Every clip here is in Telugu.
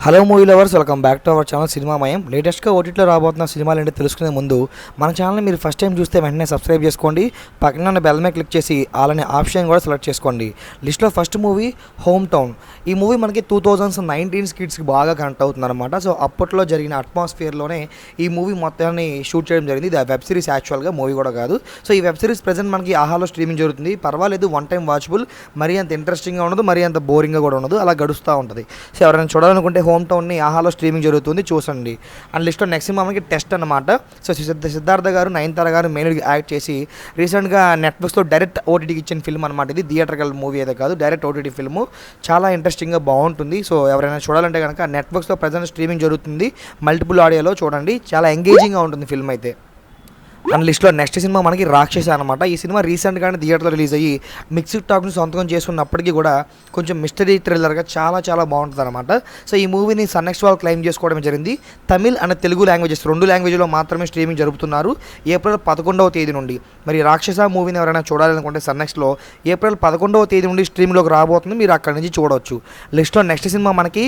Hello movie lovers, welcome back to our channel Cinemamayam. లేటెస్ట్గా ఓటీటీలో రాబోతున్న సినిమాలు ఏంటో తెలుసుకునే ముందు మన ఛానల్ని మీరు ఫస్ట్ టైం చూస్తే వెంటనే సబ్స్క్రైబ్ చేసుకోండి. పక్కన ఉన్న బెల్ మీద క్లిక్ చేసి ఆల్ అనే ఆప్షన్ కూడా సెలెక్ట్ చేసుకోండి. లిస్ట్లో ఫస్ట్ మూవీ హోమ్ టౌన్. ఈ మూవీ మనకి 2019 కిడ్స్కి బాగా కనెక్ట్ అవుతుంది అనమాట. సో అప్పట్లో జరిగిన అట్మాస్ఫియర్లోనే ఈ మూవీ మొత్తాన్ని షూట్ చేయడం జరిగింది. ఇది వెబ్ సిరీస్, యాక్చువల్గా మూవీ కూడా కాదు. సో ఈ వెబ్ సిరీస్ ప్రజెంట్ మనకి ఆహాలో స్ట్రీమింగ్ జరుగుతుంది. పర్వాలేదు, వన్ టైం వాచబుల్. మరీ అంత ఇంట్రెస్టింగ్గా ఉండదు, మరీ అంత బోరింగ్గా కూడా ఉండదు, అలా గడుస్తూ ఉంటుంది. సో ఎవరైనా చూడాలనుకుంటే హోమ్ టౌన్ని ఆహాలో స్ట్రీమింగ్ జరుగుతుంది, చూసండి. అండ్ లిస్ట్లో నెక్స్ట్ సినిమా మనకి టెస్ట్ అనమాట. సో సిద్ధార్థ గారు, నయనతార గారు మెయిన్గా యాక్ట్ చేసి రీసెంట్గా నెట్ఫ్లిక్స్లో డైరెక్ట్ ఓటీటీకి ఇచ్చిన ఫిల్మ్ అనమాట. ఇది థియేటర్కల్ మూవీ అయితే కాదు, డైరెక్ట్ ఓటీటీ ఫిల్మ్. చాలా ఇంట్రెస్టింగ్గా బాగుంటుంది. సో ఎవరైనా చూడాలంటే కనుక నెట్ఫ్లిక్స్లో ప్రజెంట్ స్ట్రీమింగ్ జరుగుతుంది, మల్టిపుల్ ఆడియోలో చూడండి. చాలా ఎంగేజింగ్గా ఉంటుంది ఫిల్మ్ అయితే. అండ్ లిస్ట్లో నెక్స్ట్ సినిమా మనకి రాక్షస అనమాట. ఈ సినిమా రీసెంట్గానే థియేటర్లో రిలీజ్ అయ్యి మిక్స్డ్ టాక్ని సొంతంగా చేసుకున్నప్పటికీ కూడా కొంచెం మిస్టరీ థ్రిల్లర్గా చాలా బాగుంటుంది అనమాట. సో ఈ మూవీని సన్నెక్స్ట్ వాళ్ళు క్లెయిమ్ చేసుకోవడం జరిగింది. తమిళ్ అండ్ తెలుగు లాంగ్వేజెస్, రెండు లాంగ్వేజ్లో మాత్రమే స్ట్రీమింగ్ జరుపుతున్నారు ఏప్రిల్ 11వ తేదీ నుండి. మరి రాక్షస మూవీని ఎవరైనా చూడాలనుకుంటే సన్నెక్స్ట్లో ఏప్రిల్ 11వ తేదీ నుండి స్ట్రీమ్లోకి రాబోతుంది, మీరు అక్కడి నుంచి చూడవచ్చు. లిస్ట్లో నెక్స్ట్ సినిమా మనకి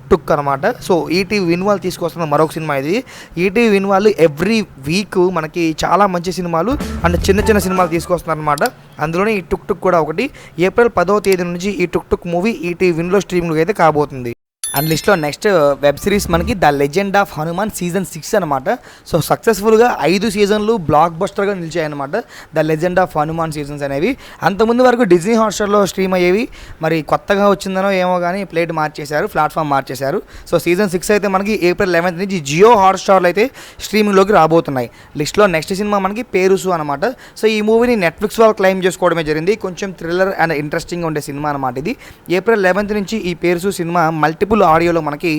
టుక్ అనమాట. సో ఈటీవీ విన్ వాళ్ళు తీసుకొస్తున్న మరొక సినిమా ఇది. ఈటీవీ విన్ వాళ్ళు ఎవ్రీ వీక్ మనకి చాలా మంచి సినిమాలు అండ్ చిన్న సినిమాలు తీసుకొస్తున్నారు అనమాట. అందులోనే ఈ టుక్ కూడా ఒకటి. ఏప్రిల్ 10వ తేదీ నుంచి ఈ టుక్ మూవీ ఈటీవీ విన్లో స్ట్రీమింగ్లో అయితే కాబోతుంది. అండ్ లిస్ట్లో నెక్స్ట్ వెబ్ సిరీస్ మనకి the legend of Hanuman season 6 అనమాట. సో సక్సెస్ఫుల్గా 5 సీజన్లు బ్లాక్ బస్టర్గా నిలిచాయన్నమాట the legend of Hanuman seasons అనేవి. అంతకుముందు వరకు డిజ్నీ హాట్స్టార్లో స్ట్రీమ్ అయ్యేవి. మరి కొత్తగా వచ్చిందనో ఏమో కానీ ప్లాట్ఫామ్ మార్చేశారు. సో సీజన్ 6 అయితే మనకి ఏప్రిల్ 11th నుంచి జియో హాట్స్టార్లో అయితే స్ట్రీమింగ్లోకి రాబోతున్నాయి. లిస్ట్లో నెక్స్ట్ సినిమా మనకి పేరుసు అనమాట. సో ఈ మూవీని నెట్ఫ్లిక్స్ వాళ్ళు క్లెయిమ్ చేసుకోవడమే జరిగింది. కొంచెం థ్రిల్లర్ అండ్ ఇంట్రెస్టింగ్గా ఉండే సినిమా అనమాట ఇది. ఏప్రిల్ 11th నుంచి ఈ పేరుసు సినిమా మల్టిపుల్ ఆడియోలో మనకి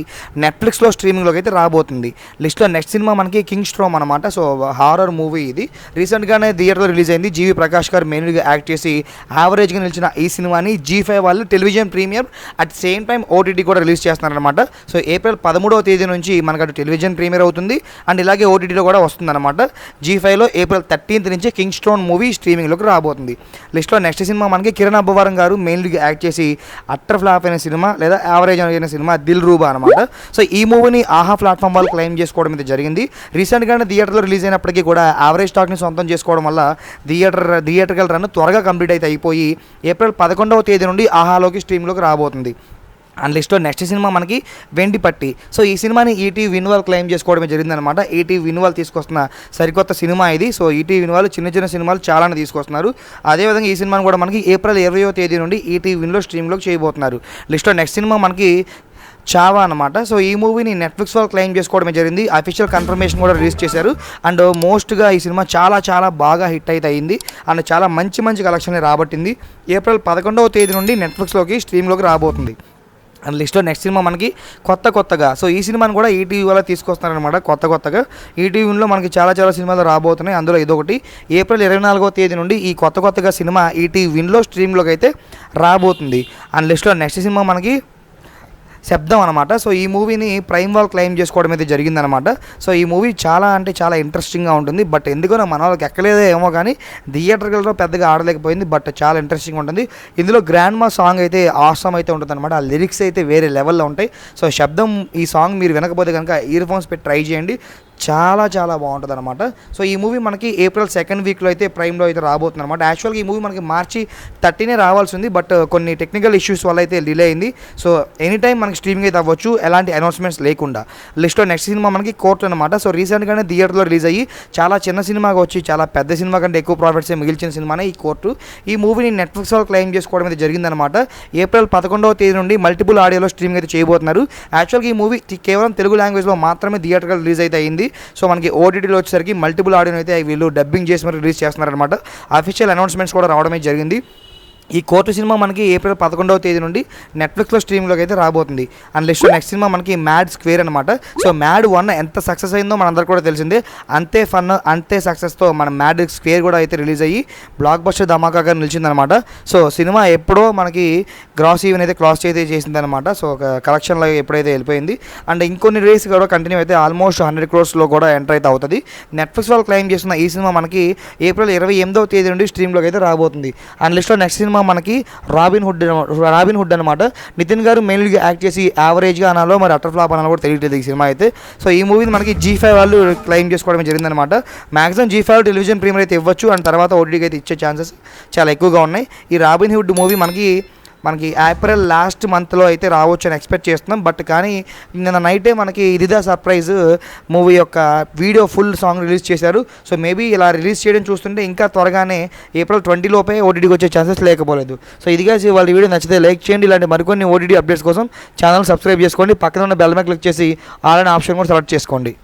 నెట్ఫ్లిక్స్లో స్ట్రీమింగ్లోకి అయితే రాబోతుంది. లిస్ట్లో నెక్స్ట్ సినిమా మనకి కింగ్ స్ట్రోమ్ అనమాట. సో హారర్ మూవీ ఇది. రీసెంట్గానే థియేటర్లో రిలీజ్ అయింది. జీవి ప్రకాష్ గారు మెయిన్గా యాక్ట్ చేసి యావరేజ్గా నిలిచిన ఈ సినిమాని G5 వాళ్ళు television premier at same time OTT కూడా రిలీజ్ చేస్తున్నారనమాట. సో ఏప్రిల్ 13వ తేదీ నుంచి మనకు అటు టెలివిజన్ ప్రీమియర్ అవుతుంది అండ్ ఇలాగే ఓటీటీలో కూడా వస్తుందన్నమాట. G5లో ఏప్రిల్ 13th నుంచి కింగ్ స్ట్రోమ్ మూవీ స్ట్రీమింగ్లోకి రాబోతుంది. లిస్ట్లో నెక్స్ట్ సినిమా మనకి కిరణ్ అబ్బవరం గారు మెయిన్గా యాక్ట్ చేసి అట్టర్ ఫ్లాప్ అయిన సినిమా లేదా యావరేజ్ అయిన సినిమా దిల్ రూబా అనమాట. సో ఈ మూవీని ఆహా ప్లాట్ఫామ్ వాళ్ళు క్లెయిమ్ చేసుకోవడం అయితే జరిగింది. రీసెంట్గానే థియేటర్లో రిలీజ్ అయినప్పటికీ కూడా యావరేజ్ టాక్ని సొంతం చేసుకోవడం వల్ల థియేటర్కల్ రన్ త్వరగా కంప్లీట్ అయితే అయిపోయి ఏప్రిల్ 11వ తేదీ నుండి ఆహాలోకి స్ట్రీమ్లోకి రాబోతుంది. అండ్ లిస్ట్లో నెక్స్ట్ సినిమా మనకి వెండిపట్టి. సో ఈ సినిమాని ఈటీవీ విన్ వాళ్ళు క్లెయిమ్ చేసుకోవడమే జరిగిందనమాట. ఈటీవీ విన్ వాళ్ళు తీసుకొస్తున్న సరికొత్త సినిమా ఇది. సో ఈటీవీ విన్ వాళ్ళు చిన్న సినిమాలు చాలానే తీసుకొస్తున్నారు. అదేవిధంగా ఈ సినిమాని కూడా మనకి ఏప్రిల్ 20వ తేదీ నుండి ఈటీవీ విన్లో స్ట్రీమ్లోకి చేయబోతున్నారు. లిస్ట్లో నెక్స్ట్ సినిమా మనకి చావా అనమాట. సో ఈ మూవీని నెట్ఫ్లిక్స్ వాళ్ళు క్లెయిమ్ చేసుకోవడమే జరిగింది. అఫీషియల్ కన్ఫర్మేషన్ కూడా రిలీజ్ చేశారు. అండ్ మోస్ట్గా ఈ సినిమా చాలా బాగా హిట్ అయితే అయింది అండ్ చాలా మంచి కలెక్షన్ రాబట్టింది. ఏప్రిల్ 11వ తేదీ నుండి నెట్ఫ్లిక్స్లోకి స్ట్రీమ్లోకి రాబోతుంది. అండ్ లిస్ట్లో నెక్స్ట్ సినిమా మనకి కొత్తగా. సో ఈ సినిమాని కూడా ఈటీవీ వల్ల తీసుకొస్తున్నారనమాట. కొత్తగా ఈటీవీలో మనకి చాలా సినిమాలు రాబోతున్నాయి. అందులో ఇదొకటి. ఏప్రిల్ 24వ తేదీ నుండి ఈ కొత్తగా సినిమా ఈటీవీ విన్లో స్ట్రీమ్లోకి అయితే రాబోతుంది. అండ్ లిస్ట్లో నెక్స్ట్ సినిమా మనకి శబ్దం అనమాట. సో ఈ మూవీని ప్రైమ్ వాళ్ళు క్లెయిమ్ చేసుకోవడం అయితే జరిగిందనమాట. సో ఈ మూవీ చాలా ఇంట్రెస్టింగ్గా ఉంటుంది. బట్ ఎందుకో మన వాళ్ళకి ఎక్కలేదో ఏమో కానీ థియేటర్లో పెద్దగా ఆడలేకపోయింది. బట్ చాలా ఇంట్రెస్టింగ్ ఉంటుంది. ఇందులో గ్రాండ్ మా సాంగ్ అయితే ఆసమ్ అయితే ఉంటుంది అనమాట. ఆ లిరిక్స్ అయితే వేరే లెవెల్లో ఉంటాయి. సో శబ్దం ఈ సాంగ్ మీరు వినకపోతే కనుక ఇయర్ ఫోన్స్ పెట్టి ట్రై చేయండి. చాలా బాగుంటుంది అనమాట. సో ఈ మూవీ మనకి ఏప్రిల్ 2nd వీక్లో అయితే ప్రైమ్లో అయితే రాబోతుంది అనమాట. యాక్చువల్గా ఈ మూవీ మనకి మార్చి 30నే రావాల్సి ఉంది. బట్ కొన్ని టెక్నికల్ ఇష్యూస్ వల్ల అయితే డిలే అయింది. సో ఎనీ టైం మనకి స్ట్రీమింగ్ అయితే అవ్వచ్చు, ఎలాంటి అనౌన్స్మెంట్స్ లేకుండా. లిస్ట్లో నెక్స్ట్ సినిమా మనకి కోర్టు అనమాట. సో రీసెంట్గానే థియేటర్లో రిలీజ్ అయ్యి చాలా చిన్న సినిమాగా వచ్చి చాలా పెద్ద సినిమా కంటే ఎక్కువ ప్రాఫిట్సే మిగిల్చిన సినిమానే ఈ కోర్టు. ఈ మూవీని నెట్ఫ్లిక్స్ వాళ్ళు క్లెయిమ్ చేసుకోవడం అయితే జరిగిందనమాట. ఏప్రిల్ 11వ తేదీ నుండి మల్టిపుల్ ఆడియోలో స్ట్రీమింగ్ అయితే చేయబోతున్నారు. యాక్చువల్గా ఈ మూవీ కేవలం తెలుగు లాంగ్వేజ్లో మాత్రమే థియేటర్లో రిలీజ్ అయితే అయింది. సో మనకి ఓటీటీలో వచ్చేసరికి మల్టిపుల్ ఆడియో అయితే వీళ్ళు డబ్బింగ్ చేసి మరి రిలీజ్ చేస్తున్నారనమాట. అఫీషియల్ అనౌన్స్మెంట్స్ కూడా రావడమే జరిగింది. ఈ కోర్టు సినిమా మనకి ఏప్రిల్ 11వ తేదీ నుండి నెట్ఫ్లిక్స్లో స్ట్రీమ్లోకి అయితే రాబోతుంది. అండ్ లిస్ట్లో నెక్స్ట్ సినిమా మనకి మ్యాడ్ స్క్వేర్ అనమాట. సో మ్యాడ్ 1 ఎంత సక్సెస్ అయిందో మనందరికీ కూడా తెలిసిందే. అంతే ఫన్ అంతే సక్సెస్తో మన మ్యాడ్ స్క్వేర్ కూడా అయితే రిలీజ్ అయ్యి బ్లాక్ బస్టర్ ధమాకాగా నిలిచిందనమాట. సో సినిమా ఎప్పుడో మనకి గ్రాస్ ఈవెన్ అయితే క్రాస్ అయితే చేసిందనమాట. సో కలెక్షన్లో ఎప్పుడైతే వెళ్ళిపోయింది అండ్ ఇంకొన్ని డేస్ కూడా కంటిన్యూ అయితే ఆల్మోస్ట్ 100 crores కూడా ఎంటర్ అయితే అవుతుంది. నెట్ఫ్లిక్స్ వాళ్ళు క్లెయిమ్ చేస్తున్న ఈ సినిమా మనకి ఏప్రిల్ 28వ తేదీ నుండి స్ట్రీమ్లోకి అయితే రాబోతుంది. అండ్ లిస్ట్లో నెక్స్ట్ సినిమా మనకి రాబిన్ హుడ్ అనమాట. నితిన్ గారు మెయిన్గా యాక్ట్ చేసి యావరేజ్గా అనాలో మరి అటర్ ఫ్లాప్ అనాలో కూడా తెలియట్లేదు ఈ సినిమా అయితే. సో ఈ మూవీని మనకి G5 వాళ్ళు క్లెయిమ్ చేసుకోవడం జరిగిందనమాట. మ్యాక్సిమం G5 టెలివిజన్ ప్రీమియర్ అయితే ఇవ్వచ్చు అండ్ తర్వాత ఓటీటీకి అయితే ఇచ్చే ఛాన్సెస్ చాలా ఎక్కువగా ఉన్నాయి. ఈ రాబిన్ హుడ్ మూవీ మనకి ఏప్రిల్ లాస్ట్ మంత్లో అయితే రావచ్చు అని ఎక్స్పెక్ట్ చేస్తున్నాం. బట్ కానీ నిన్న నైటే మనకి ఇదిదా సర్ప్రైజ్ మూవీ యొక్క వీడియో ఫుల్ సాంగ్ రిలీజ్ చేశారు. సో మేబీ ఇలా రిలీజ్ చేయడం చూస్తుంటే ఇంకా త్వరగానే ఏప్రిల్ 20 లోపే ఓటీటీకి వచ్చే ఛాన్సెస్ లేకపోలేదు. సో ఇదిగా వాళ్ళ వీడియో నచ్చితే లైక్ చేయండి. ఇలాంటి మరికొన్ని ఓటీటీ అప్డేట్స్ కోసం ఛానల్ సబ్స్క్రైబ్ చేసుకోండి. పక్కన ఉన్న బెల్ మీద క్లిక్ చేసి ఆల్ అనే ఆప్షన్ కూడా సెలెక్ట్ చేసుకోండి.